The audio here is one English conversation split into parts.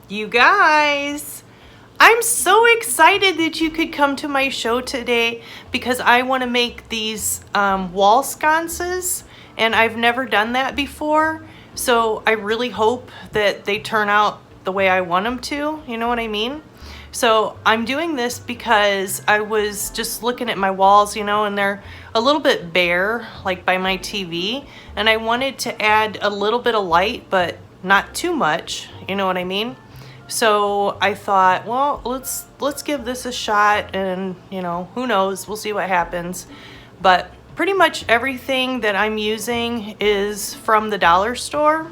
You guys, I'm so excited that you could come to my show today because I want to make these wall sconces, and I've never done that before. So I really hope that they turn out the way I want them to, you know what I mean? So I'm doing this because I was just looking at my walls, and they're a little bit bare, like by my TV, and I wanted to add a little bit of light, but not too much, you know what I mean? So I thought, well, let's give this a shot, and who knows, we'll see what happens. But pretty much everything that I'm using is from the dollar store,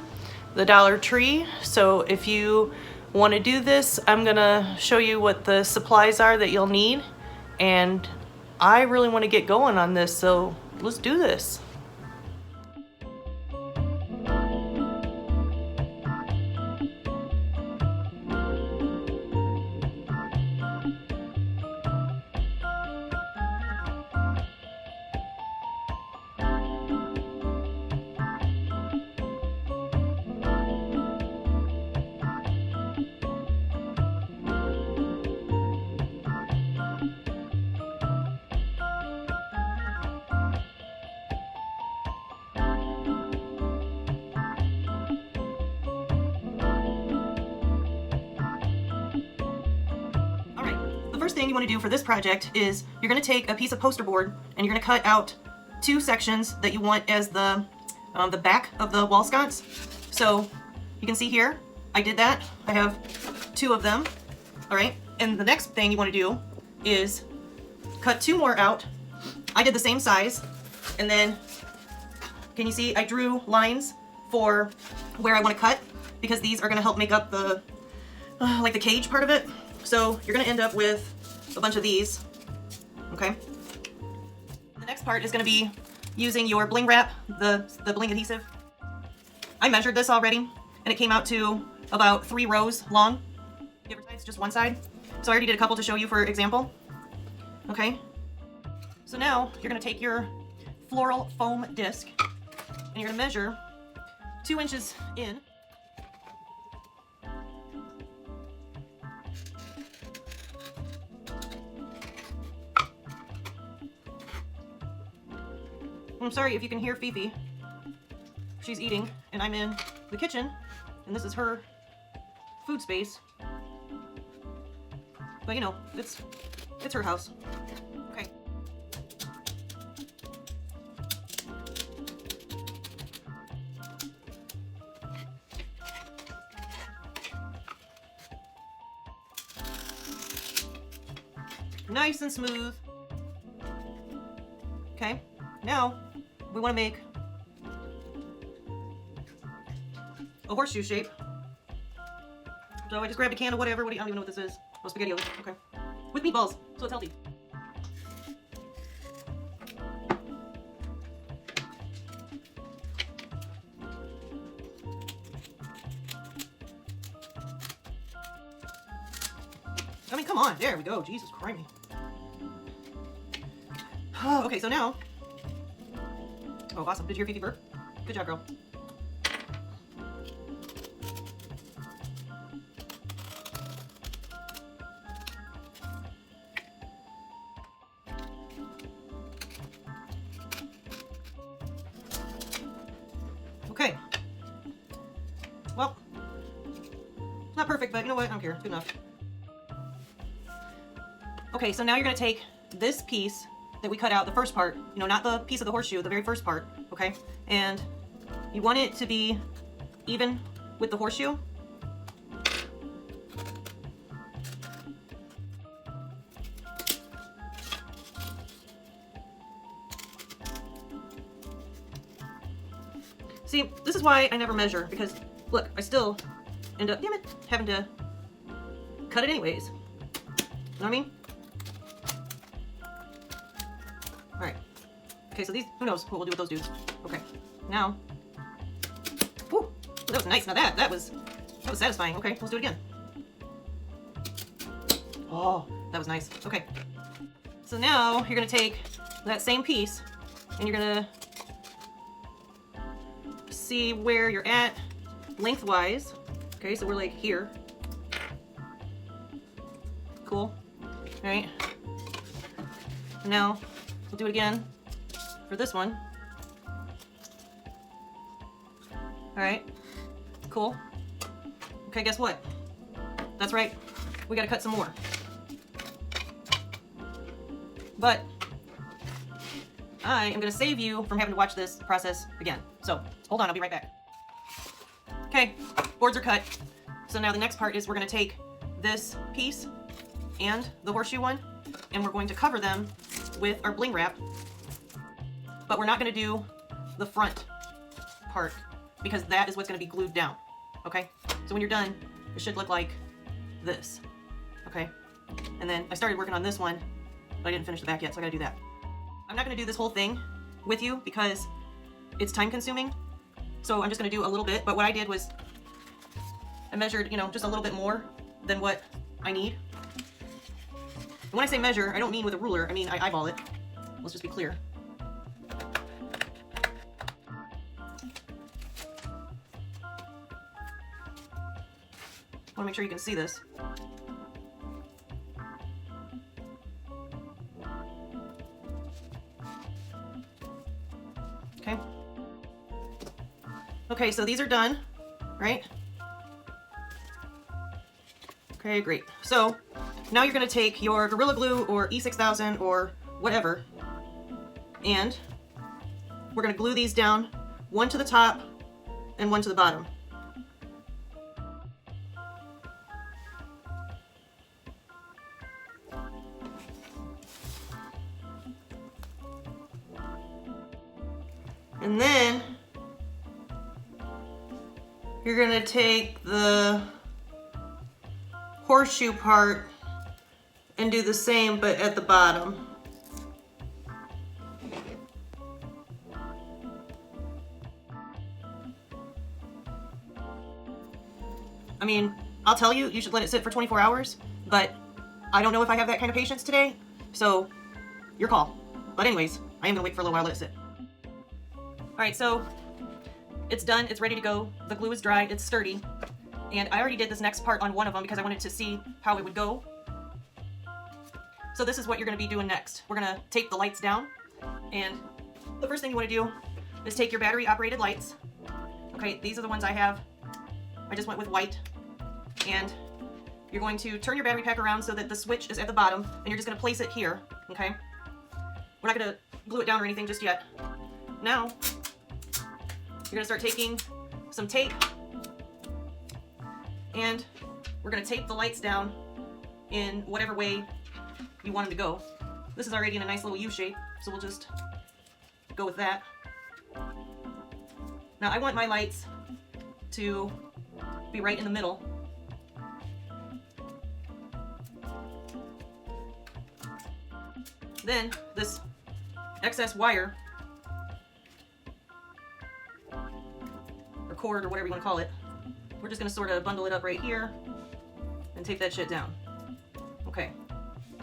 the Dollar Tree. So if you want to do this, I'm gonna show you what the supplies are that you'll need, and I really want to get going on this, so let's do this. First thing you want to do for this project is you're going to take a piece of poster board and you're going to cut out two sections that you want as the back of the wall sconce. So you can see here, I did that. I have two of them. All right. And the next thing you want to do is cut two more out. I did the same size. And then, can you see I drew lines for where I want to cut, because these are going to help make up the like the cage part of it. So you're going to end up with a bunch of these, okay? The next part is going to be using your bling wrap, the bling adhesive. I measured this already, and it came out to about 3 rows long. Give or take, just one side. So I already did a couple to show you for example. Okay? So now you're going to take your floral foam disc, and you're going to measure 2 inches in. I'm sorry if you can hear Fifi. She's eating, and I'm in the kitchen, and this is her food space. But it's her house. Okay. Nice and smooth. Okay, now we want to make a horseshoe shape. So I just grabbed a can of whatever. I don't even know what this is. Oh, SpaghettiOs. Okay. With meatballs, so it's healthy. I mean, come on. There we go. Jesus Christ. Okay, so now. Oh, awesome. Did you hear Fifi burp? Good job, girl. Okay. Well, not perfect, but you know what? I don't care. Good enough. Okay, so now you're going to take this piece that we cut out, the first part, not the piece of the horseshoe, the very first part, okay? And you want it to be even with the horseshoe. See, this is why I never measure, because look, I still end up, damn it, having to cut it anyways. You know what I mean? Alright. Okay, so these, who knows what we'll do with those dudes. Okay, now. Whew, that was nice. Now that was satisfying. Okay, let's do it again. Oh, that was nice. Okay. So now you're gonna take that same piece and you're gonna see where you're at lengthwise. Okay, so we're like here. Cool. All right. And now we'll do it again for this one. All right. Cool. Okay, guess what? That's right. We gotta cut some more. But I am gonna save you from having to watch this process again. So hold on, I'll be right back. Okay, boards are cut. So now the next part is we're gonna take this piece and the horseshoe one, and we're going to cover them with our bling wrap. But we're not gonna do the front part because that is what's gonna be glued down. Okay? So when you're done, it should look like this. Okay? And then I started working on this one, but I didn't finish the back yet, so I gotta do that. I'm not gonna do this whole thing with you because it's time consuming. So I'm just gonna do a little bit, but what I did was I measured, just a little bit more than what I need. And when I say measure, I don't mean with a ruler, I mean I eyeball it. Let's just be clear. I wanna make sure you can see this. Okay. Okay, so these are done, right? Okay, great. So now you're gonna take your Gorilla Glue or E6000 or whatever, and we're gonna glue these down, one to the top and one to the bottom. And then you're gonna take the horseshoe part and do the same, but at the bottom. I mean, I'll tell you, you should let it sit for 24 hours, but I don't know if I have that kind of patience today, so your call. But anyways, I am gonna wait for a little while to let it sit. All right, so it's done, it's ready to go. The glue is dry, it's sturdy. And I already did this next part on one of them because I wanted to see how it would go. So this is what you're gonna be doing next. We're gonna tape the lights down. And the first thing you wanna do is take your battery operated lights. Okay, these are the ones I have. I just went with white. And you're going to turn your battery pack around so that the switch is at the bottom, and you're just gonna place it here, okay? We're not gonna glue it down or anything just yet. Now, you're gonna start taking some tape, and we're gonna tape the lights down in whatever way you want them to go. This is already in a nice little U shape, so we'll just go with that. Now I want my lights to be right in the middle. Then this excess wire, or cord, or whatever you want to call it, we're just going to sort of bundle it up right here and tape that shit down. Okay,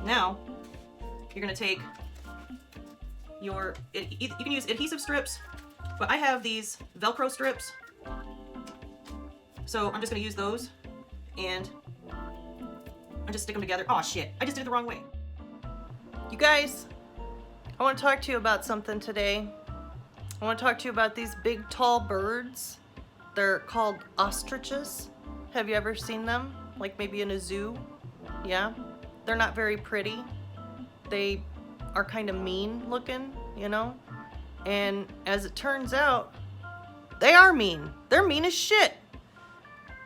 now you're going to take your, you can use adhesive strips, but I have these Velcro strips, so I'm just going to use those, and I just stick them together. Oh shit, I just did it the wrong way. You guys, I want to talk to you about something today. I want to talk to you about these big tall birds. They're called ostriches. Have you ever seen them? Like maybe in a zoo? Yeah? They're not very pretty. They are kind of mean looking, you know? And as it turns out, they are mean. They're mean as shit.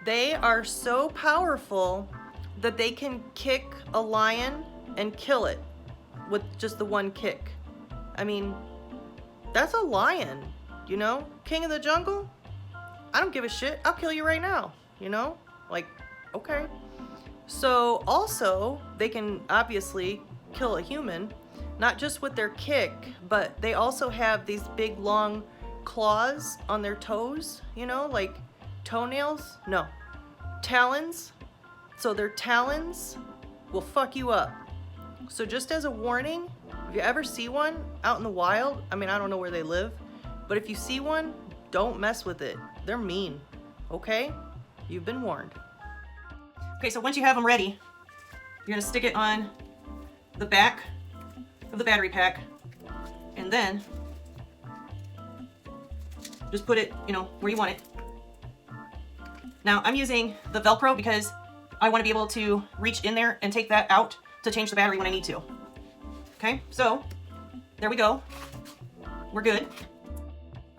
They are so powerful that they can kick a lion and kill it with just the one kick. I mean, that's a lion, you know? King of the jungle? I don't give a shit. I'll kill you right now, you know? Like, okay. So also, they can obviously kill a human, not just with their kick, but they also have these big long claws on their toes, you know, like toenails? No, talons. So their talons will fuck you up. So just as a warning, if you ever see one out in the wild, I mean, I don't know where they live, but if you see one, don't mess with it. They're mean, okay? You've been warned. Okay, so once you have them ready, You're gonna stick it on the back of the battery pack, and then just put it, where you want it. Now I'm using the Velcro because I want to be able to reach in there and take that out to change the battery when I need to. Okay, so there we go. We're good.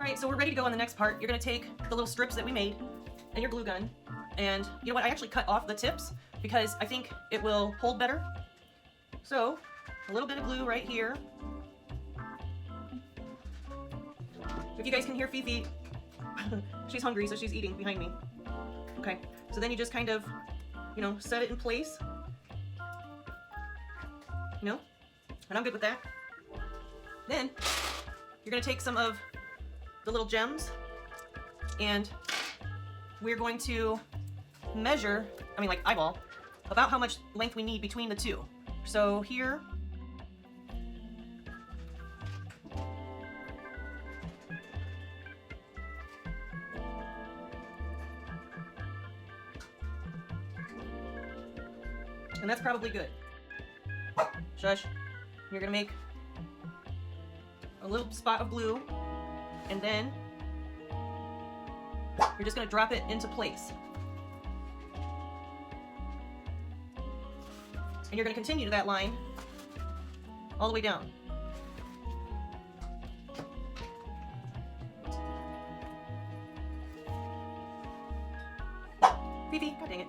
All right, so we're ready to go on the next part. You're gonna take the little strips that we made and your glue gun, and you know what? I actually cut off the tips because I think it will hold better. So a little bit of glue right here. If you guys can hear Fifi, she's hungry, so she's eating behind me. Okay, so then you just kind of, set it in place. And I'm good with that. Then you're gonna take some of the little gems, and we're going to measure, like eyeball, about how much length we need between the two. So here, and that's probably good. Shush. You're gonna make a little spot of glue, and then you're just gonna drop it into place. And you're gonna continue to that line all the way down. Fifi, god dang it.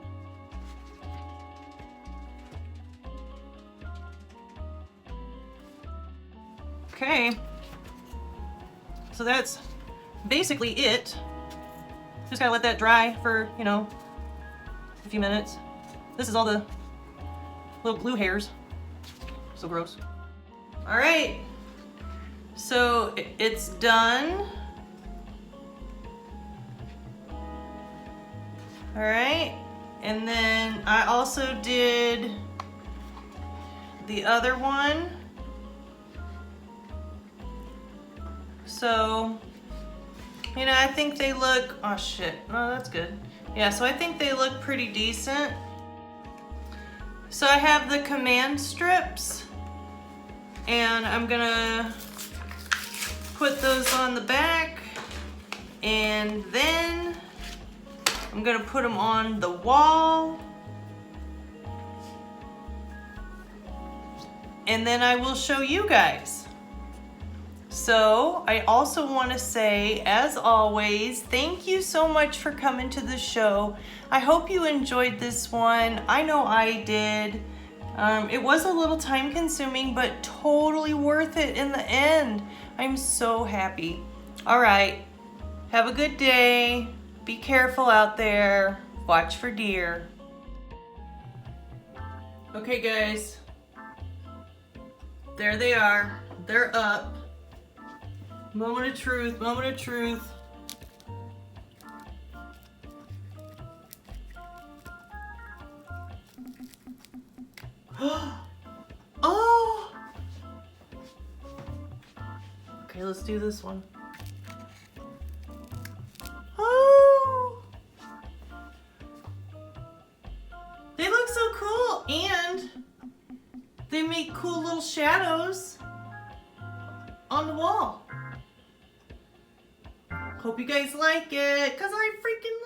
Okay, so that's basically it. Just gotta let that dry for, a few minutes. This is all the little glue hairs. So gross. All right, so it's done. All right, and then I also did the other one. So, I think they look, oh shit, no, that's good. Yeah, so I think they look pretty decent. So I have the command strips, and I'm gonna put those on the back, and then I'm gonna put them on the wall. And then I will show you guys. So I also want to say, as always, thank you so much for coming to the show. I hope you enjoyed this one. I know I did. It was a little time consuming, but totally worth it in the end. I'm so happy. All right, have a good day. Be careful out there. Watch for deer. Okay guys, there they are. They're up. Moment of truth, moment of truth. Oh! Okay, let's do this one. Oh! They look so cool, and they make cool little shadows on the wall. Hope you guys like it, because I freaking